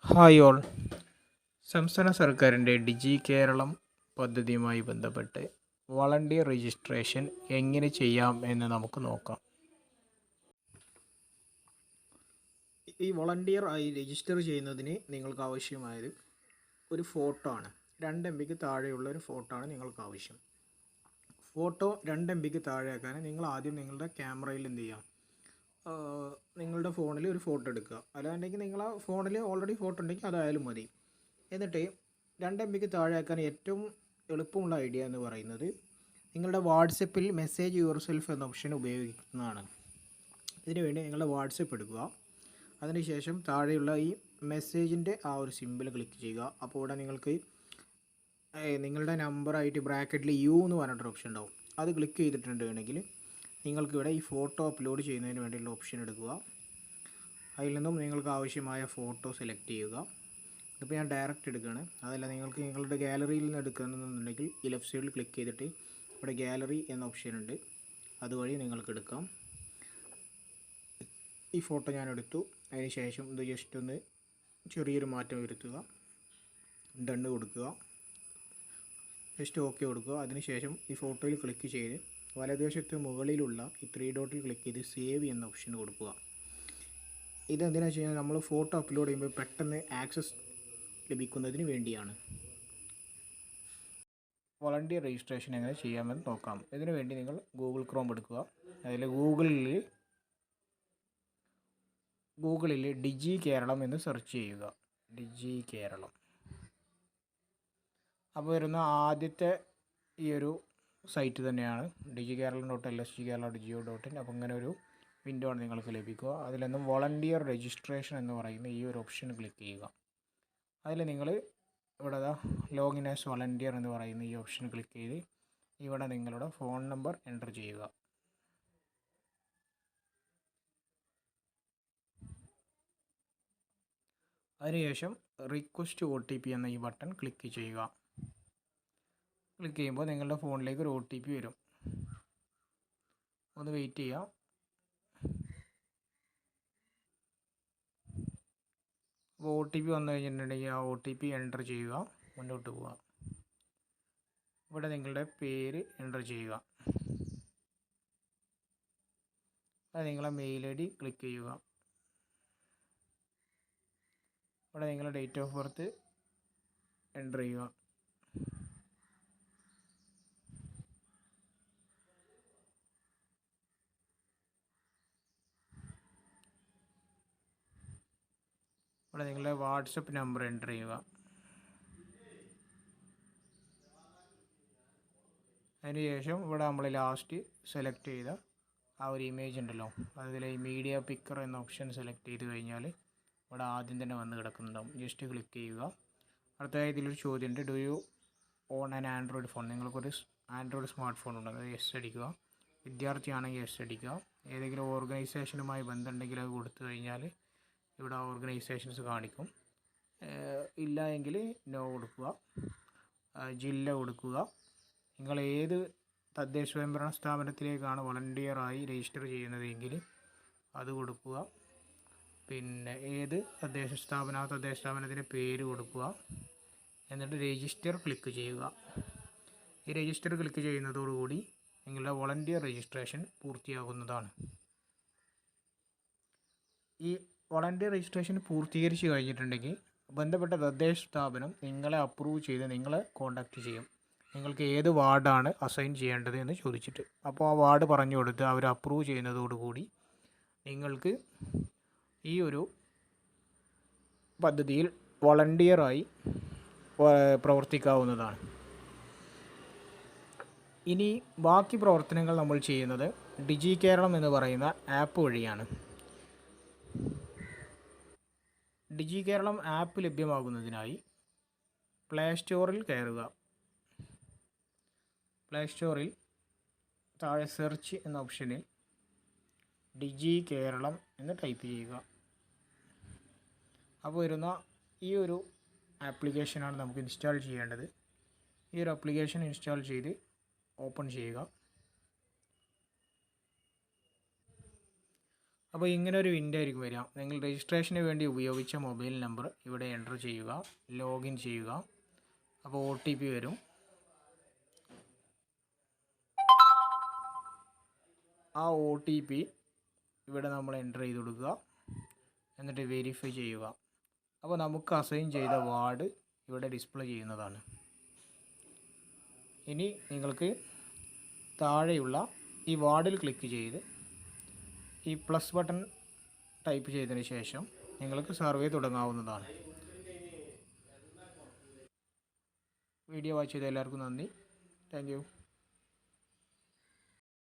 Hi all. സംസ്ഥാന സർക്കാരിൻ്റെ ഡിജി കേരളം പദ്ധതിയുമായി ബന്ധപ്പെട്ട് വളണ്ടിയർ രജിസ്ട്രേഷൻ എങ്ങനെ ചെയ്യാം എന്ന് നമുക്ക് നോക്കാം. ഈ വളണ്ടിയർ ആയി രജിസ്റ്റർ ചെയ്യുന്നതിന് നിങ്ങൾക്ക് ആവശ്യമായത് ഒരു ഫോട്ടോ ആണ്. 2 MB താഴെയുള്ള ഒരു ഫോട്ടോ ആണ് നിങ്ങൾക്ക് ആവശ്യം. ഫോട്ടോ 2 MB താഴെയാക്കാൻ നിങ്ങൾ ആദ്യം നിങ്ങളുടെ ക്യാമറയിൽ എന്ത് ചെയ്യാം, നിങ്ങളുടെ ഫോണിൽ ഒരു ഫോട്ടോ എടുക്കുക. അല്ലാണ്ടെങ്കിൽ നിങ്ങൾ ആ ഫോണിൽ ഓൾറെഡി ഫോട്ടോ ഉണ്ടെങ്കിൽ അതായാലും മതി. എന്നിട്ട് 2 MB താഴെയാക്കാൻ ഏറ്റവും എളുപ്പമുള്ള ഐഡിയ എന്ന് പറയുന്നത് നിങ്ങളുടെ വാട്സപ്പിൽ മെസ്സേജ് യുവർ സെൽഫ് എന്ന ഓപ്ഷൻ ഉപയോഗിക്കുന്നതാണ്. ഇതിനു വേണ്ടി നിങ്ങളുടെ വാട്സപ്പ് എടുക്കുക. അതിനുശേഷം താഴെയുള്ള ഈ മെസ്സേജിൻ്റെ ആ ഒരു സിമ്പിൾ ക്ലിക്ക് ചെയ്യുക. അപ്പോൾ ഇവിടെ നിങ്ങൾക്ക് നിങ്ങളുടെ നമ്പറായിട്ട് ബ്രാക്കറ്റിൽ യു എന്ന് പറഞ്ഞിട്ടൊരു ഓപ്ഷൻ ഉണ്ടാവും. അത് ക്ലിക്ക് ചെയ്തിട്ടുണ്ടെങ്കിൽ നിങ്ങൾക്കിവിടെ ഈ ഫോട്ടോ അപ്ലോഡ് ചെയ്യുന്നതിന് വേണ്ടിയുള്ള ഓപ്ഷൻ എടുക്കുക. അതിൽ നിന്നും നിങ്ങൾക്ക് ആവശ്യമായ ഫോട്ടോ സെലക്ട് ചെയ്യുക. ഇതിപ്പോൾ ഞാൻ ഡയറക്റ്റ് എടുക്കുകയാണ്. അതല്ല നിങ്ങൾക്ക് നിങ്ങളുടെ ഗാലറിയിൽ നിന്ന് എടുക്കുകയാണെന്നുണ്ടെങ്കിൽ ഈ ലെഫ്റ്റ് സൈഡിൽ ക്ലിക്ക് ചെയ്തിട്ട് ഇവിടെ ഗാലറി എന്ന ഓപ്ഷൻ ഉണ്ട്, അതുവഴി നിങ്ങൾക്ക് എടുക്കാം. ഈ ഫോട്ടോ ഞാൻ എടുത്തു. അതിന് ശേഷം ഇത് ജസ്റ്റ് ഒന്ന് ചെറിയൊരു മാറ്റം വരുത്തുക, ഡണ്ണ് കൊടുക്കുക, ജസ്റ്റ് ഓക്കെ കൊടുക്കുക. അതിനുശേഷം ഈ ഫോട്ടോയിൽ ക്ലിക്ക് ചെയ്ത് വലതുവശത്ത് മുകളിലുള്ള ഈ 3 ഡോട്ടിൽ ക്ലിക്ക് ചെയ്ത് സേവ് എന്ന ഓപ്ഷൻ കൊടുക്കുക. ഇതെന്തിനാണെന്ന് വെച്ച് കഴിഞ്ഞാൽ നമ്മൾ ഫോട്ടോ അപ്ലോഡ് ചെയ്യുമ്പോൾ പെട്ടെന്ന് ആക്സസ് ലഭിക്കുന്നതിന് വേണ്ടിയാണ്. വളണ്ടിയർ രജിസ്ട്രേഷൻ എങ്ങനെ ചെയ്യാമെന്ന് നോക്കാം. ഇതിനു വേണ്ടി നിങ്ങൾ ഗൂഗിൾ ക്രോം എടുക്കുക. അതിൽ ഗൂഗിളിൽ ഡിജി കേരളം എന്ന് സെർച്ച് ചെയ്യുക. ഡിജി കേരളം. അപ്പോൾ വരുന്ന ആദ്യത്തെ ഈ ഒരു സൈറ്റ് തന്നെയാണ് digikeeralam.lsgkerala.go.in. അപ്പോൾ ഇങ്ങനെ ഒരു വിൻഡോ ആണ് നിങ്ങൾക്ക് ലഭിക്കുക. അതിൽ നിന്നും വളണ്ടിയർ രജിസ്ട്രേഷൻ എന്ന് പറയുന്ന ഈ ഒരു ഓപ്ഷൻ ക്ലിക്ക് ചെയ്യുക. അതിൽ നിങ്ങൾ ഇവിടെ ലോഗിൻ ആസ് വളണ്ടിയർ എന്ന് പറയുന്ന ഈ ഓപ്ഷൻ ക്ലിക്ക് ചെയ്ത് ഇവിടെ നിങ്ങളുടെ ഫോൺ നമ്പർ എൻ്റർ ചെയ്യുക. അതിനുശേഷം റിക്വസ്റ്റ് OTP എന്ന ഈ ബട്ടൺ ക്ലിക്ക് ചെയ്യുക. ക്ലിക്ക് ചെയ്യുമ്പോൾ നിങ്ങളുടെ ഫോണിലേക്ക് ഒരു OTP വരും. ഒന്ന് വെയിറ്റ് ചെയ്യുക. അപ്പോൾ OTP വന്നു കഴിഞ്ഞിട്ടുണ്ടെങ്കിൽ ആ OTP എൻ്റർ ചെയ്യുക, മുന്നോട്ട് പോവുക. ഇവിടെ നിങ്ങളുടെ പേര് എൻ്റർ ചെയ്യുക. അത് നിങ്ങളുടെ മെയിൽ ID ക്ലിക്ക് ചെയ്യുക. ഇവിടെ നിങ്ങളുടെ ഡേറ്റ് ഓഫ് ബർത്ത് എൻ്റർ ചെയ്യുക. ഇവിടെ നിങ്ങളുടെ വാട്സപ്പ് നമ്പർ എൻ്റർ ചെയ്യുക. അതിനുശേഷം ഇവിടെ നമ്മൾ ലാസ്റ്റ് സെലക്ട് ചെയ്ത ആ ഒരു ഇമേജ് ഉണ്ടല്ലോ, അതിൽ ഈ മീഡിയ പിക്കർ എന്ന ഓപ്ഷൻ സെലക്ട് ചെയ്ത് കഴിഞ്ഞാൽ ഇവിടെ ആദ്യം തന്നെ വന്ന് കിടക്കുന്നുണ്ടാവും. ജസ്റ്റ് ക്ലിക്ക് ചെയ്യുക. അടുത്തതായി ഇതിലൊരു ചോദ്യമുണ്ട്, do you on an Android phone. നിങ്ങൾക്കൊരു ആൻഡ്രോയിഡ് സ്മാർട്ട് ഫോൺ ഉണ്ട്, അത് യെസ് അടിക്കുക. വിദ്യാർത്ഥിയാണെങ്കിൽ യെസ് അടിക്കുക. ഏതെങ്കിലും ഓർഗനൈസേഷനുമായി ബന്ധമുണ്ടെങ്കിൽ അത് കൊടുത്തു കഴിഞ്ഞാൽ ഇവിടെ ഓർഗനൈസേഷൻസ് കാണിക്കും. ഇല്ല എങ്കിൽ നോ കൊടുക്കുക. ജില്ല കൊടുക്കുക. നിങ്ങൾ ഏത് തദ്ദേശ സ്വയംഭരണ സ്ഥാപനത്തിലേക്കാണ് വളണ്ടിയറായി രജിസ്റ്റർ ചെയ്യുന്നതെങ്കിൽ അത് കൊടുക്കുക. പിന്നെ ഏത് തദ്ദേശ സ്ഥാപനത്തിൻ്റെ പേര് കൊടുക്കുക. എന്നിട്ട് രജിസ്റ്റർ ക്ലിക്ക് ചെയ്യുക. ഈ രജിസ്റ്റർ ക്ലിക്ക് ചെയ്യുന്നതോടുകൂടി നിങ്ങളുടെ വളണ്ടിയർ രജിസ്ട്രേഷൻ പൂർത്തിയാകുന്നതാണ്. ഈ വളണ്ടിയർ രജിസ്ട്രേഷൻ പൂർത്തീകരിച്ച് കഴിഞ്ഞിട്ടുണ്ടെങ്കിൽ ബന്ധപ്പെട്ട തദ്ദേശ സ്ഥാപനം നിങ്ങളെ അപ്രൂവ് ചെയ്ത് നിങ്ങളെ കോൺടാക്റ്റ് ചെയ്യും. നിങ്ങൾക്ക് ഏത് വാർഡാണ് അസൈൻ ചെയ്യേണ്ടത് എന്ന് ചോദിച്ചിട്ട്. അപ്പോൾ ആ വാർഡ് പറഞ്ഞു കൊടുത്ത് അവർ അപ്രൂവ് ചെയ്യുന്നതോടുകൂടി നിങ്ങൾക്ക് ഈ ഒരു പദ്ധതിയിൽ വളണ്ടിയറായി പ്രവർത്തിക്കാവുന്നതാണ്. ഇനി ബാക്കി പ്രവർത്തനങ്ങൾ നമ്മൾ ചെയ്യുന്നത് ഡിജി കേരളം എന്ന് പറയുന്ന ആപ്പ് വഴിയാണ്. ഡിജി കേരളം ആപ്പ് ലഭ്യമാകുന്നതിനായി പ്ലേ സ്റ്റോറിൽ കയറുക. പ്ലേ സ്റ്റോറിൽ താഴെ സെർച്ച് എന്ന ഓപ്ഷനിൽ ഡിജി കേരളം എന്ന് ടൈപ്പ് ചെയ്യുക. അപ്പോൾ വരുന്ന ഈ ഒരു ആപ്ലിക്കേഷനാണ് നമുക്ക് ഇൻസ്റ്റാൾ ചെയ്യേണ്ടത്. ഈ ഒരു ആപ്ലിക്കേഷൻ ഇൻസ്റ്റാൾ ചെയ്ത് ഓപ്പൺ ചെയ്യുക. അപ്പോൾ ഇങ്ങനെ ഒരു വിൻഡോ ആയിരിക്കും വരിക. നിങ്ങൾ രജിസ്ട്രേഷന് വേണ്ടി ഉപയോഗിച്ച മൊബൈൽ നമ്പർ ഇവിടെ എൻ്റർ ചെയ്യുക, ലോഗിൻ ചെയ്യുക. അപ്പോൾ OTP വരും. ആ OTP ഇവിടെ നമ്മൾ എൻ്റർ ചെയ്ത് കൊടുക്കുക, എന്നിട്ട് വെരിഫൈ ചെയ്യുക. അപ്പോൾ നമുക്ക് അസൈൻ ചെയ്ത വാർഡ് ഇവിടെ ഡിസ്പ്ലേ ചെയ്യുന്നതാണ്. ഇനി നിങ്ങൾക്ക് താഴെയുള്ള ഈ വാർഡിൽ ക്ലിക്ക് ചെയ്ത് ഈ പ്ലസ് ബട്ടൺ ടൈപ്പ് ചെയ്തതിന് ശേഷം നിങ്ങൾക്ക് സർവേ തുടങ്ങാവുന്നതാണ്. വീഡിയോ വാച്ച് ചെയ്ത എല്ലാവർക്കും നന്ദി. Thank you.